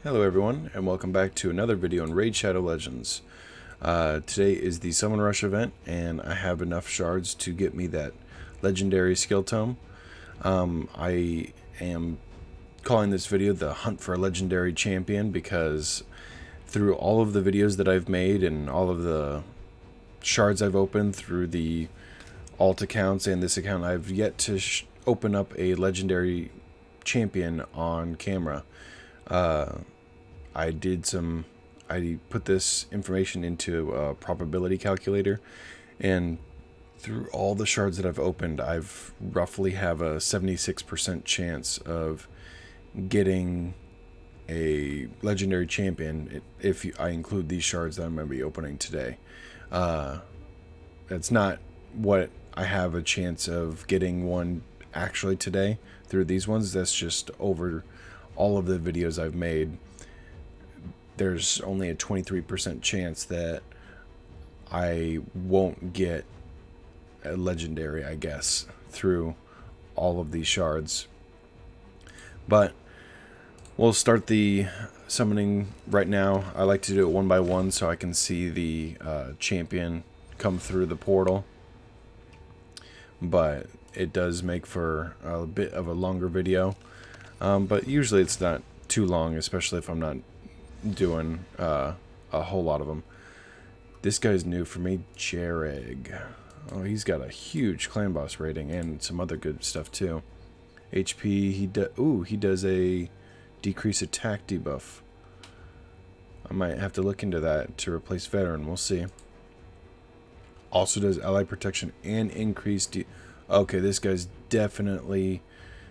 Hello everyone, and welcome back to another video on Raid Shadow Legends. Today is the Summon Rush event, and I have enough shards to get me that legendary skill tome. I am calling this video the Hunt for a Legendary Champion because through all of the videos that I've made and all of the shards I've opened through the alt accounts and this account, I've yet to open up a legendary champion on camera. I put this information into a probability calculator, and through all the shards that I've opened, I've roughly have a 76% chance of getting a legendary champion if I include these shards that I'm going to be opening today. That's not what I have a chance of getting one actually today through these ones. That's just over all of the videos I've made. There's only a 23% chance that I won't get a legendary, I guess, through all of these shards. But we'll start the summoning right now. I like to do it one by one so I can see the champion come through the portal. But it does make for a bit of a longer video. But usually it's not too long, especially if I'm not doing a whole lot of them. This guy's new for me, Jareg. Oh, he's got a huge clan boss rating and some other good stuff too. HP, he does a decrease attack debuff. I might have to look into that to replace veteran. We'll see. Also does ally protection and increase okay, this guy's definitely,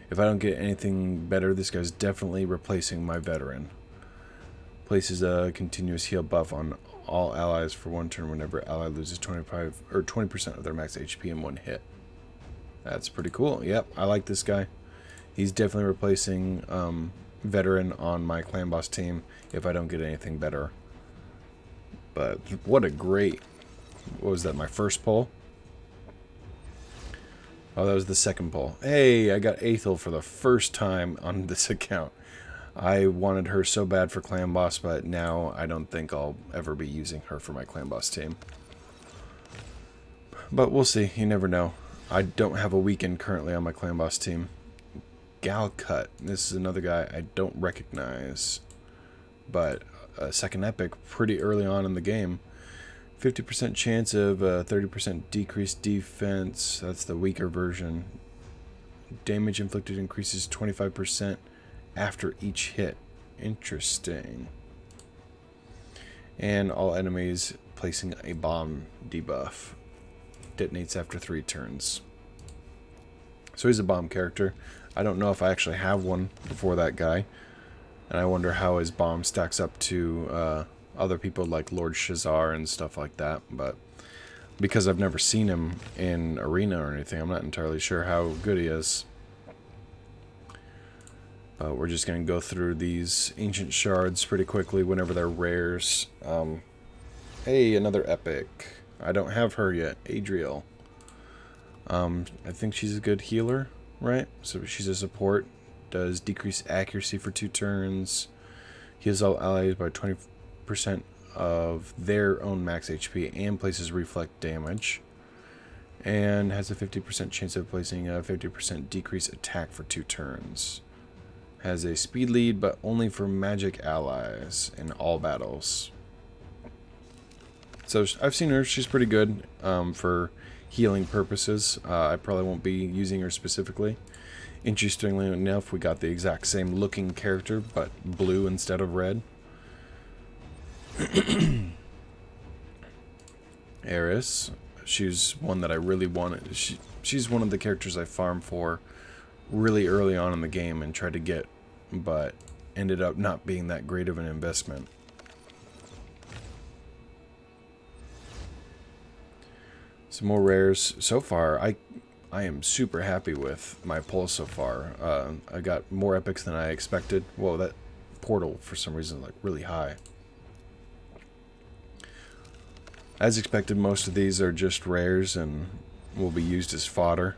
if I don't get anything better, this guy's definitely replacing my veteran. Places a continuous heal buff on all allies for one turn whenever ally loses 25 or 20% of their max HP in one hit. That's pretty cool. Yep, I like this guy. He's definitely replacing veteran on my clan boss team if I don't get anything better. But what a great, what was that, my first pull? Oh, that was the second pull. Hey, I got Adriel for the first time on this account. I wanted her so bad for clan boss, but now I don't think I'll ever be using her for my clan boss team. But we'll see. You never know. I don't have a weekend currently on my clan boss team. Galcut. This is another guy I don't recognize, but a second epic pretty early on in the game. 50% chance of 30% decreased defense. That's the weaker version. Damage inflicted increases 25% after each hit. Interesting. And all enemies placing a bomb debuff. Detonates after 3 turns. So he's a bomb character. I don't know if I actually have one before that guy. And I wonder how his bomb stacks up to other people like Lord Shazar and stuff like that. But because I've never seen him in arena or anything, I'm not entirely sure how good he is. We're just going to go through these ancient shards pretty quickly whenever they're rares. Hey, another epic. I don't have her yet. Adriel. I think she's a good healer, right? So she's a support. Does decrease accuracy for 2 turns. Heals all allies by 20% of their own max HP and places reflect damage. And has a 50% chance of placing a 50% decrease attack for 2 turns. Has a speed lead, but only for magic allies in all battles. So I've seen her. She's pretty good for healing purposes. I probably won't be using her specifically. Interestingly enough, we got the exact same looking character, but blue instead of red. Eris. She's one that I really wanted. She's one of the characters I farmed for really early on in the game and tried to get, but ended up not being that great of an investment. Some more rares. So far, I am super happy with my pulls so far. I got more epics than I expected. Whoa, that portal for some reason is like really high. As expected, most of these are just rares and will be used as fodder.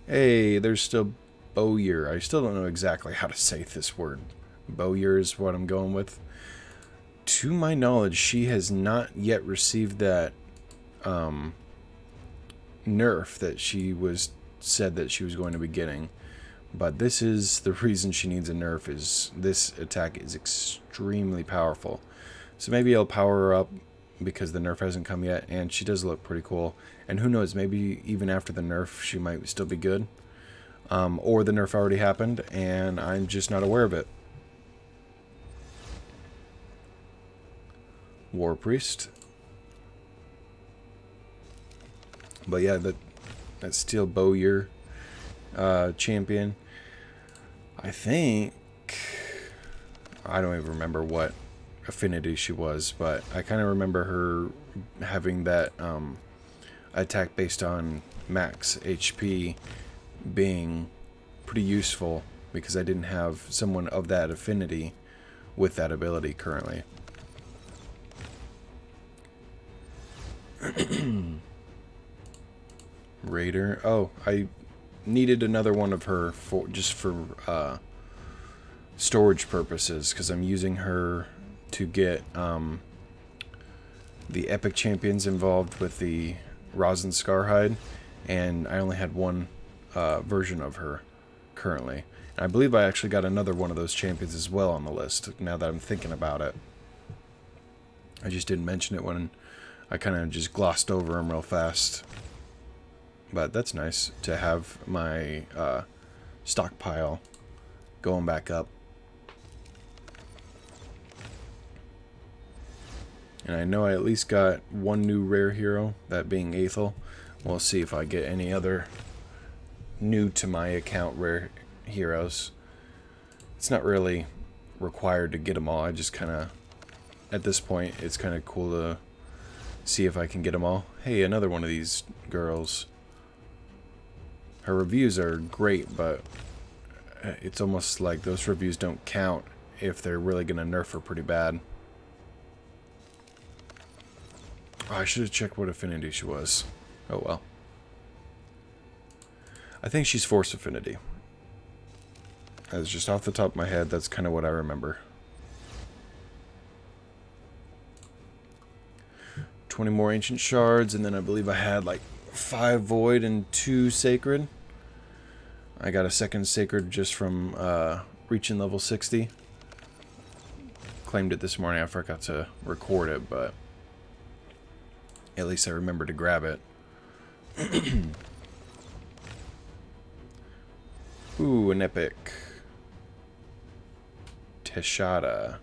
Hey, there's still Bowyer. I still don't know exactly how to say this word. Bowyer is what I'm going with. To my knowledge, she has not yet received that nerf that she was said that she was going to be getting. But this is the reason she needs a nerf, is this attack is extremely powerful. So maybe I'll power her up because the nerf hasn't come yet, and she does look pretty cool. And who knows, maybe even after the nerf she might still be good. Or the nerf already happened and I'm just not aware of it. War Priest. But yeah, that Steel Bowyer champion. I think, I don't even remember what affinity she was, but I kind of remember her having that attack based on max HP being pretty useful, because I didn't have someone of that affinity with that ability currently. Raider. Oh, I needed another one of her for just for storage purposes, because I'm using her to get the epic champions involved with the Rosin Scarhide, and I only had one version of her currently. And I believe I actually got another one of those champions as well on the list, now that I'm thinking about it. I just didn't mention it when I kind of just glossed over them real fast. But that's nice to have my stockpile going back up. And I know I at least got one new rare hero, that being Adriel. We'll see if I get any other new to my account rare heroes. It's not really required to get them all. I just kind of, at this point, it's kind of cool to see if I can get them all. Hey, another one of these girls. Her reviews are great, but it's almost like those reviews don't count if they're really going to nerf her pretty bad. Oh, I should have checked what affinity she was. Oh well. I think she's Force Affinity. That's just off the top of my head, that's kind of what I remember. 20 more Ancient Shards, and then I believe I had like 5 Void and 2 Sacred. I got a second Sacred just from reaching level 60. Claimed it this morning, I forgot to record it, but at least I remember to grab it. Ooh, an epic. Teshada.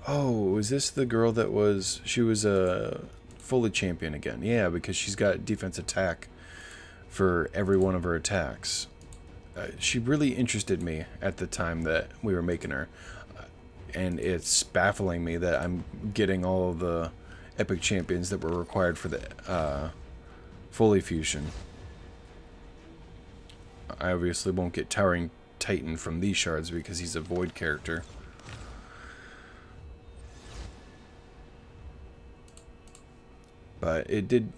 Oh, is this the girl that was... She was a fully champion again. Yeah, because she's got defense attack for every one of her attacks. She really interested me at the time that we were making her. And it's baffling me that I'm getting all of the epic champions that were required for the fully fusion. I obviously won't get Towering Titan from these shards because he's a void character. But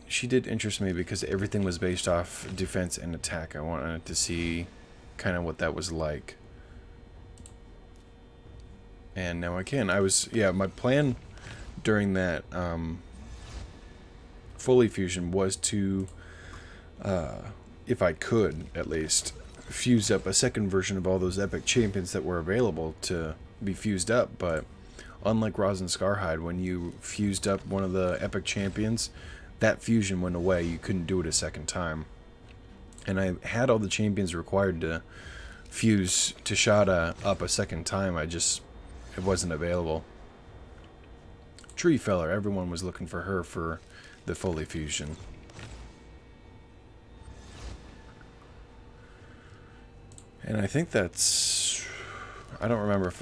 she did interest me because everything was based off defense and attack. I wanted to see kind of what that was like. And now I can. My plan during that fully fusion was to, if I could at least, fuse up a second version of all those epic champions that were available to be fused up. But unlike Rosin Scarhide, when you fused up one of the epic champions, that fusion went away. You couldn't do it a second time. And I had all the champions required to fuse Teshada up a second time. It wasn't available. Tree Feller, everyone was looking for her for the fully fusion. And I think that's... I don't remember if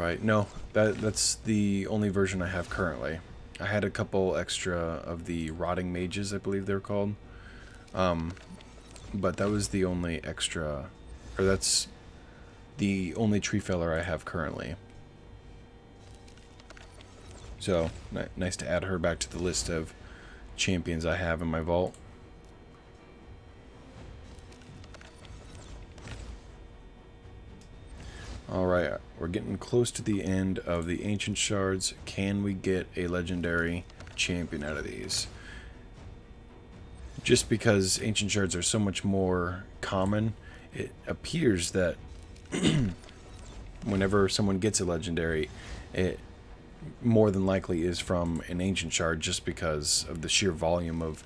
that's the only version I have currently. I had a couple extra of the Rotting Mages, I believe they're called. But that was the only extra... Or that's the only Tree Feller I have currently. So, nice to add her back to the list of champions I have in my vault. Alright, we're getting close to the end of the Ancient Shards. Can we get a legendary champion out of these? Just because Ancient Shards are so much more common, it appears that whenever someone gets a legendary, it more than likely is from an Ancient Shard, just because of the sheer volume of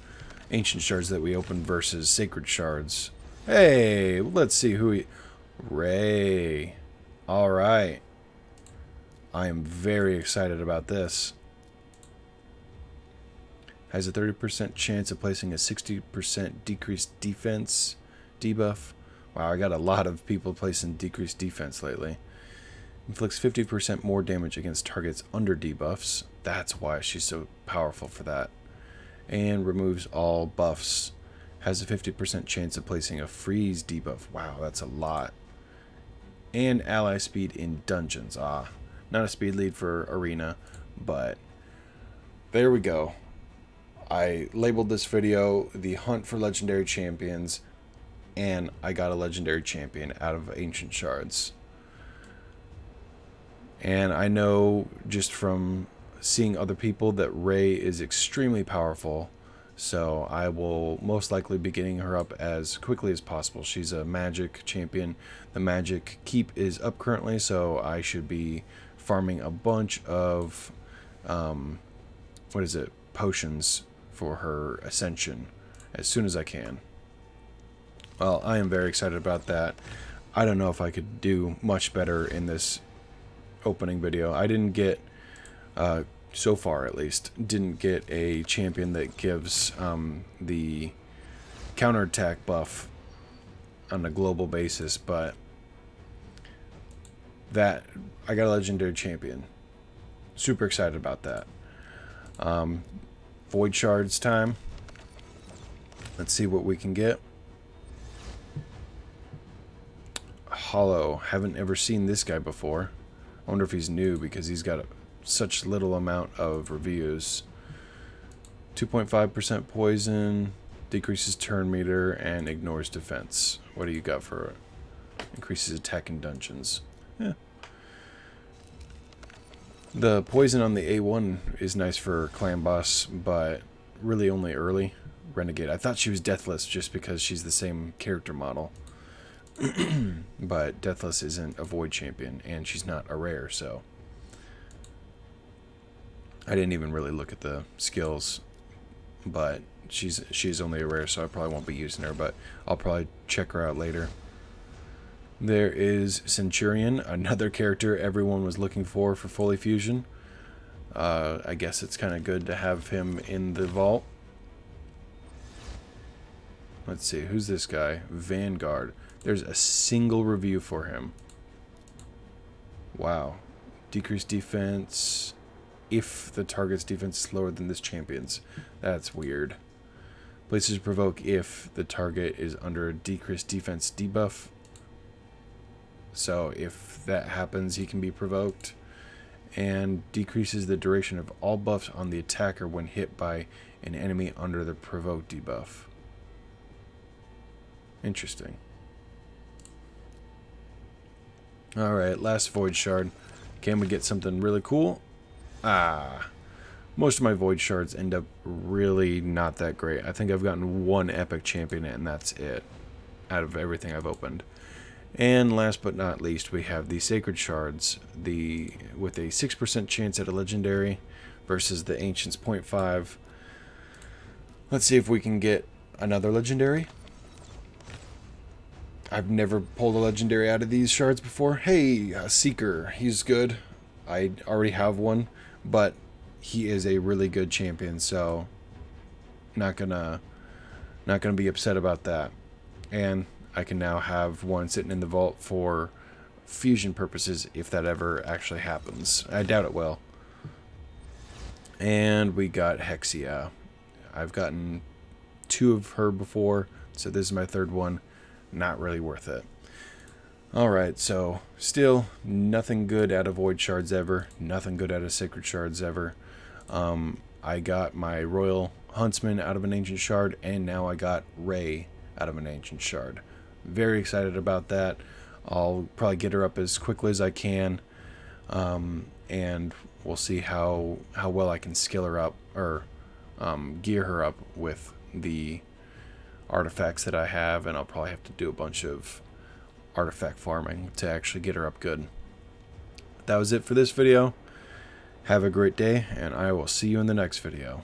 Ancient Shards that we open versus Sacred Shards. Hey, let's see who we... Ray. Alright. I am very excited about this. Has a 30% chance of placing a 60% decreased defense debuff. Wow, I got a lot of people placing decreased defense lately. Inflicts 50% more damage against targets under debuffs. That's why she's so powerful for that. And removes all buffs. Has a 50% chance of placing a freeze debuff. Wow, that's a lot. And ally speed in dungeons. Ah, not a speed lead for arena, but there we go. I labeled this video the hunt for legendary champions, and I got a legendary champion out of Ancient Shards. And I know just from seeing other people that Ray is extremely powerful, so I will most likely be getting her up as quickly as possible. She's a magic champion. The magic keep is up currently, so I should be farming a bunch of potions for her ascension as soon as I can. Well, I am very excited about that. I don't know if I could do much better in this opening video. I didn't get, so far at least, didn't get a champion that gives the counterattack buff on a global basis, but that I got a legendary champion. Super excited about that. Void Shards time. Let's see what we can get. Holo. Haven't ever seen this guy before. I wonder if he's new because he's got such little amount of reviews. 2.5% poison, decreases turn meter, and ignores defense. What do you got for it? Increases attack in dungeons. Yeah. The poison on the A1 is nice for clan boss, but really only early. Renegade. I thought she was deathless just because she's the same character model. But deathless isn't a void champion, and she's not a rare, so I didn't even really look at the skills. But she's only a rare, so I probably won't be using her, but I'll probably check her out later. There is Centurion, another character everyone was looking for fully fusion. I guess it's kind of good to have him in the vault. Let's see, who's this guy? Vanguard. There's a single review for him. Wow. Decreased defense if the target's defense is lower than this champion's. That's weird. Places provoke if the target is under a decreased defense debuff. So if that happens, he can be provoked. And decreases the duration of all buffs on the attacker when hit by an enemy under the provoke debuff. Interesting. Alright, last Void Shard. Can we get something really cool? Most of my Void Shards end up really not that great. I think I've gotten one epic champion and that's it out of everything I've opened. And last but not least, we have the Sacred Shards, with a 6% chance at a legendary versus the Ancient's 0.5. Let's see if we can get another legendary. I've never pulled a legendary out of these shards before. Hey, Seeker, he's good. I already have one, but he is a really good champion, so not gonna be upset about that. And I can now have one sitting in the vault for fusion purposes if that ever actually happens. I doubt it will. And we got Hexia. I've gotten 2 of her before, so this is my 3rd one. Not really worth it. Alright, so still nothing good out of Void Shards ever. Nothing good out of Sacred Shards ever. I got my Royal Huntsman out of an Ancient Shard, and now I got Ray out of an Ancient Shard. Very excited about that. I'll probably get her up as quickly as I can. and we'll see how well I can skill her up, or gear her up with the artifacts that I have, and I'll probably have to do a bunch of artifact farming to actually get her up good. That was it for this video. Have a great day, and I will see you in the next video.